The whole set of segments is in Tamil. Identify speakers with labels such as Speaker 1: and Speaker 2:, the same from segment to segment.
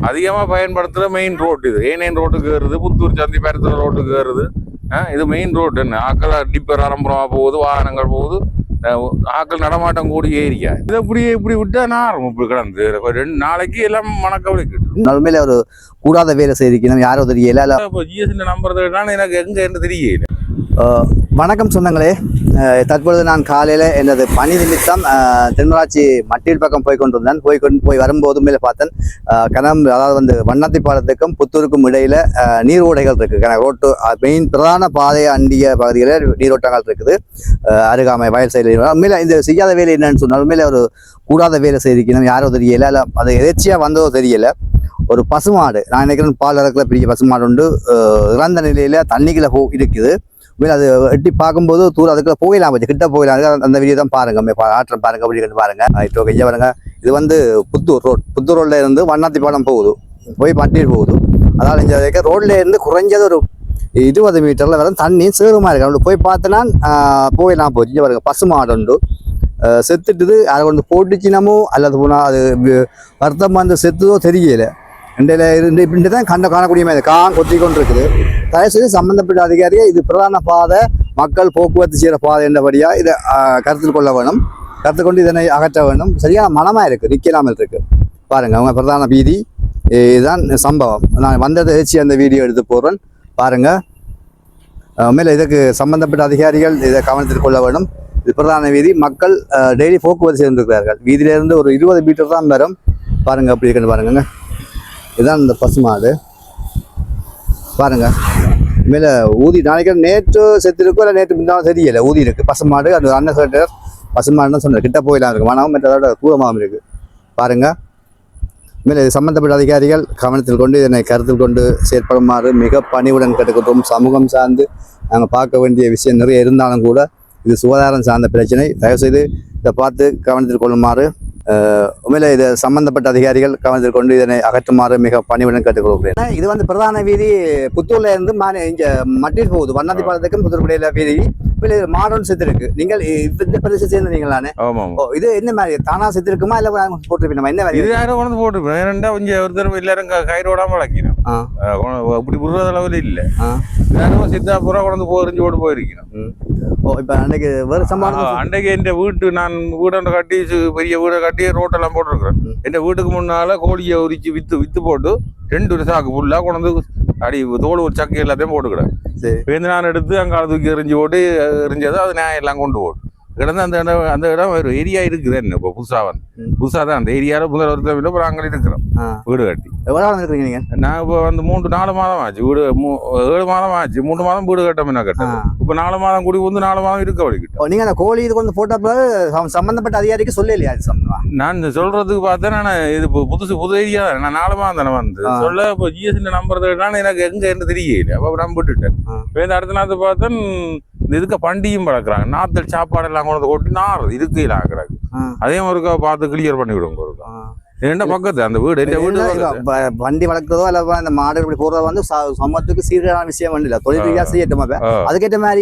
Speaker 1: அதிகமாக பயன்படுத்துகிற மெயின் ரோடு இது. ஏனைன் ரோட்டுக்கு ஏறுது, புத்தூர் சந்தி பருத்துற ரோட்டுக்கு ஏறுது. இது மெயின் ரோடு. என்ன ஆக்கள் டிப்பர் ஆரம்பரமாக போகுது, வாகனங்கள் போகுது, ஆக்கள் நடமாட்டம் கூடிய ஏரியா. இதை இப்படி விட்டா நான் இப்படி கிடந்து 2 நாளைக்கு எல்லாம் மணக்கவலைக்கு
Speaker 2: நடுமையில ஒரு கூடாத வேலை செய்திருக்கணும், யாரோ தெரியல.
Speaker 1: இப்போ ஜிஎஸ்டி நம்பர் எனக்கு எங்க என்று தெரியல.
Speaker 2: வணக்கம் சொந்தங்களே, தற்பொழுது நான் காலையில் எனது பணி நிமித்தம் தென்மராட்சி மட்டில் பக்கம் போய் போய் வரும்போது மேலே பார்த்தேன் அதாவது வண்ணாத்தி பாலத்துக்கும் புத்தூருக்கும் இடையில நீரோடைகள் இருக்குது. ரோட்டு மெயின் பிரதான பாதையை அண்டிய பகுதியில் நீரோட்டங்கள் இருக்குது. அருகாமை வயல் சைடில் உண்மையில இந்த செய்யாத வேலை என்னன்னு சொன்னால் உண்மையில ஒரு கூடாத வேலை செய்திருக்கணும், யாரோ தெரியல. இல்லை அது எதிர்ச்சியாக வந்ததோ தெரியல. ஒரு பசுமாடு, நான் நினைக்கிறேன் பால் இறக்கல பெரிய பசுமாடு உண்டு, இறந்த நிலையில் தண்ணிக்குள்ள இருக்குது. அது எட்டி பார்க்கும்போது தூரம் அதுக்குள்ள போயிடலாம், கொஞ்சம் கிட்ட போயிடலாம். அந்த வீடியோ தான் பாருங்க, ஆற்றம் பாருங்க, அப்படி பாருங்க. இப்போ கையா பாருங்க, இது புத்தூர் ரோட். புத்தூர் ரோட்ல இருந்து வண்ணாத்தி பாலம் போகுது, போய் மட்டில் போகுது. அதாவது இந்த ரோட்ல இருந்து குறைஞ்சது ஒரு 20 மீட்டர்ல வர தண்ணி சேருமா இருக்கு. அப்படி போய் பார்த்தனா போயிடலாம். போச்சு பாருங்க, பசுமாடு உண்டு, செத்துட்டுது. அதை கொண்டு போட்டுச்சினமோ அல்லது போனால் அது வருத்தமாக அந்த செத்துதோ தெரியல. இப்படி தான் காணக்கூடிய மாதிரி கொத்தி கொண்டு இருக்குது. தயவுசெய்து சம்பந்தப்பட்ட அதிகாரிகள் இது பிரதான பாதை, மக்கள் போக்குவரத்து செய்கிற பாதை என்றபடியாக இதை கருத்தில் கொள்ள வேணும். கருத்து கொண்டு இதனை அகற்ற வேண்டும். சரியான மனமாக இருக்குது, நிற்கலாமல் இருக்குது. பாருங்கள், அவங்க பிரதான வீதி இதுதான் சம்பவம். நான் வந்ததை வச்சு அந்த வீடியோ எடுத்து போடுறேன் பாருங்கள். மேலே இதுக்கு சம்பந்தப்பட்ட அதிகாரிகள் இதை கவனத்தில் கொள்ள வேண்டும். இது பிரதான வீதி, மக்கள் டெய்லி போக்குவரத்து செய்திருக்கிறார்கள். வீதியிலேருந்து ஒரு 20 மீட்டர் தான் வரும். பாருங்கள், அப்படி இருக்குன்னு பாருங்க. இதுதான் இந்த பசுமாடு பாருங்க. மேலே ஊதி நாளைக்கு நேற்று செத்துருக்கோ இல்லை நேற்று முன்னாலும் தெரியலை, ஊதி இருக்கு பசுமாடு. அந்த அண்ணன் சொல்லிட்டு பசுமாடுன்னு சொன்னார், கிட்ட போயிடலாம் இருக்கு, மனமும் மற்றதோட தூரமாகவும் இருக்கு பாருங்க. மேலே இது சம்பந்தப்பட்ட அதிகாரிகள் கவனத்தில் கொண்டு இதனை கருத்தில் கொண்டு செயற்படுமாறு மிக பணிவுடன் கேட்டுக்கொண்டோம். சமூகம் சார்ந்து நாங்கள் பார்க்க வேண்டிய விஷயம் நிறைய இருந்தாலும் கூட இது சுகாதாரம் சார்ந்த பிரச்சனை. தயவுசெய்து இதை பார்த்து கவனத்தில் கொள்ளுமாறு உண்மையில இது சம்பந்தப்பட்ட அதிகாரிகள் கவனத்தில் கொண்டு இதனை அகற்றுமாறு மிக பணிவுடன் கேட்டுக்கொள்கிறேன். இது பிரதான வீதி புத்தூர்ல இருந்து இங்க மட்டில் போகுது, வண்ணாத்தி பாலத்துக்கும் புத்தூர் வீதி. மாடர்ன் செத்து இருக்கு. நீங்கள் இந்த பிரதேசம் சேர்ந்தீங்களானே? இது என்ன மாதிரி தானா செத்து இருக்குமா இல்ல போட்டுருப்பீங்க? என்ன மாதிரி? இது யாரும் கொண்டு போட்டுருப்பேன். ஏன்னா கொஞ்சம் ஒரு தடவை எல்லாரும் கயிறோடாம வளர்க்கணும், அப்படி புடுற அளவில் இல்லை. யாரும் சித்தாபுரம் கொண்டு போறிஞ்சு ஓட்டு போயிருக்கணும். இப்ப அன்னைக்கு அன்றைக்கு என் நான் வீடை கட்டி பெரிய வீடை கட்டி ரோட்டெல்லாம் போட்டுருக்குறேன். என் வீட்டுக்கு முன்னால கோழியை உரிச்சு வித்து போட்டு 2 சாக்கு ஃபுல்லா கொண்டு அடி தோடு ஒரு சக்கை எல்லாத்தையும் போட்டுக்கிறேன். பேருந்து நான் எடுத்து அங்கே தூக்கி எரிஞ்சதோ அது நான் எல்லாம் கொண்டு போட்டு கிடந்து அந்த இடம் ஒரு ஏரியா இருக்குது. என்ன இப்போ புதுசாக தான் அந்த ஏரியாவில் முதல் வருத்தம் இல்லை. அப்புறம் அங்கே இருக்கிறோம் வீடு கட்டி. எவ்வளோ இருக்கிறீங்க? நான் இப்போ 3-4 மாதம் ஆச்சு, வீடு 7 மாதம் ஆச்சு. 3 மாதம் வீடு கட்டமே கட்டது. இப்போ 4 மாதம் கூடி 4 மாதம் இருக்க வலிக்கிட்டோம். நீங்கள் அந்த கோழி இது கொண்டு போட்டப்போ சம்பந்தப்பட்ட அதிகாரிக்கு சொல்லலையா? நான் சொல்றதுக்கு பார்த்தேன், நான் இது புது ஏரியா தான். நான் 4 மாதம் தானே வந்து சொல்ல. இப்போ ஜிஎஸ்டி நம்பர் எனக்கு எங்க என்று தெரியல. அப்போ நான் விட்டுட்டேன். இப்போ இந்த அடுத்த நாள் பார்த்தேன் இதுக்கு பண்டியும் பழக்கிறாங்க. நாத்தல் சாப்பாடு எல்லாம் கொண்டு கொட்டி நார் இதுக்கு ஆக்குறாங்க. அதே மாதிரி பார்த்து கிளியர் பண்ணி விடுங்க. என்ன பக்கத்து அந்த வீடு வண்டி வளர்க்குறதோ அல்ல அந்த மாடு இப்படி போடுறதோ சமத்துக்கு சீரான விஷயம் இல்ல. தொழில் ரீதியா செய்யட்டும், அதுக்கேற்ற மாதிரி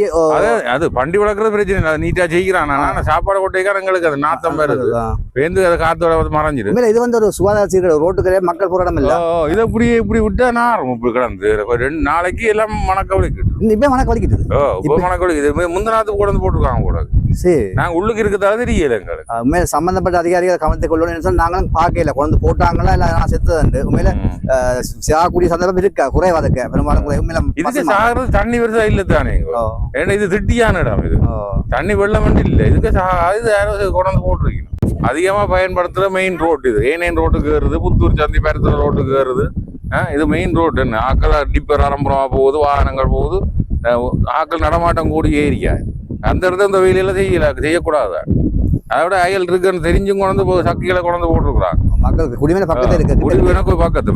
Speaker 2: அது வண்டி வளர்க்குறது பிரச்சனை இல்லை, நீட்டா செய்கிறான். ஆனா சாப்பாடு கொட்டைக்கார எங்களுக்கு அது நாத்தம் வருது, பேருந்து அதை காத்தோட மறைஞ்சிரு. இது ஒரு சுகாதார சீர ரோட்டுக்கு மக்கள் போற இடம் இல்ல. இதை இப்படி விட்டா நாரும் இப்படி கிடந்து 2 நாளைக்கு எல்லாம் மணக்கவலிக்கு இப்ப மணக்கவலிக்கிட்டு இப்ப மணக்கவலிக்குது. முந்தினாத்துக்கு கொண்டு போட்டுருக்காங்க கூட. சரி, நாங்க உள்ளுக்கு இருக்கிறதால தெரியல எங்களுக்கு. சம்பந்தப்பட்ட அதிகாரிகளை கவனத்தை கொள்ளணும். நாங்களும் பார்க்கல கொண்டு போட்டாங்களா இல்ல செத்துது. உண்மையில சாகக்கூடிய சந்தர்ப்பம் இருக்கா குறைவாதுக்கு பெரும்பாலும் இதுக்கு சாகிறது தண்ணி வருதா இல்ல தானே? ஏன்னா இது திட்டியான இடம், இது தண்ணி வெள்ளம் வந்து இல்லை. இதுக்கு கொண்டு போட்டுருக்கணும். அதிகமா பயன்படுத்துற மெயின் ரோடு இது. ஏனைன் ரோட்டுக்கு ஏறுது, புத்தூர் சந்தி பருத்துற ரோட்டுக்கு ஏறுது. இது மெயின் ரோடு. என்ன ஆக்கள் டிப்பர் ஆரம்பரமா போகுது, வாகனங்கள் போகுது, ஆக்கள் நடமாட்டம் கூடிய ஏரியா. அந்த இடத்துல இந்த வெயிலெல்லாம் செய்யக்கூடாது. அதோட அயல் இருக்குன்னு தெரிஞ்சும் கொண்டு சக்கிகளை கொண்டு போட்டுருக்குறாங்க. மக்களுக்கு குடிமையில பக்கத்துல இருக்கு, குடிமைக்கு பக்கத்து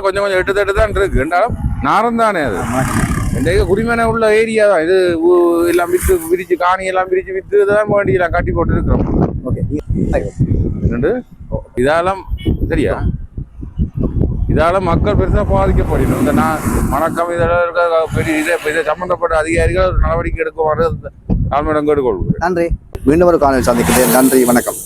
Speaker 2: கொஞ்சம் எட்டு தான் இருக்கு. ரெண்டாலும் நாரம் தானே அது. இந்த குடிமையான உள்ள ஏரியா தான் இது. எல்லாம் வித்து விரிச்சு காணி எல்லாம் விரிச்சு வித்து தான் வேண்டியெல்லாம் கட்டி போட்டு இருக்கிறோம். இதாலும் சரியா, இதால மக்கள் பெருசாக பாதிக்கப்படணும். இந்த வணக்கம் இதெல்லாம் பெரிய இதை சம்பந்தப்பட்ட அதிகாரிகள் நடவடிக்கை எடுக்குமாறு தாழ்மையிடம் கேட்டுக்கொள்கிறேன். நன்றி. மீண்டும் ஒரு காணொலி சந்திக்கிறேன். நன்றி, வணக்கம்.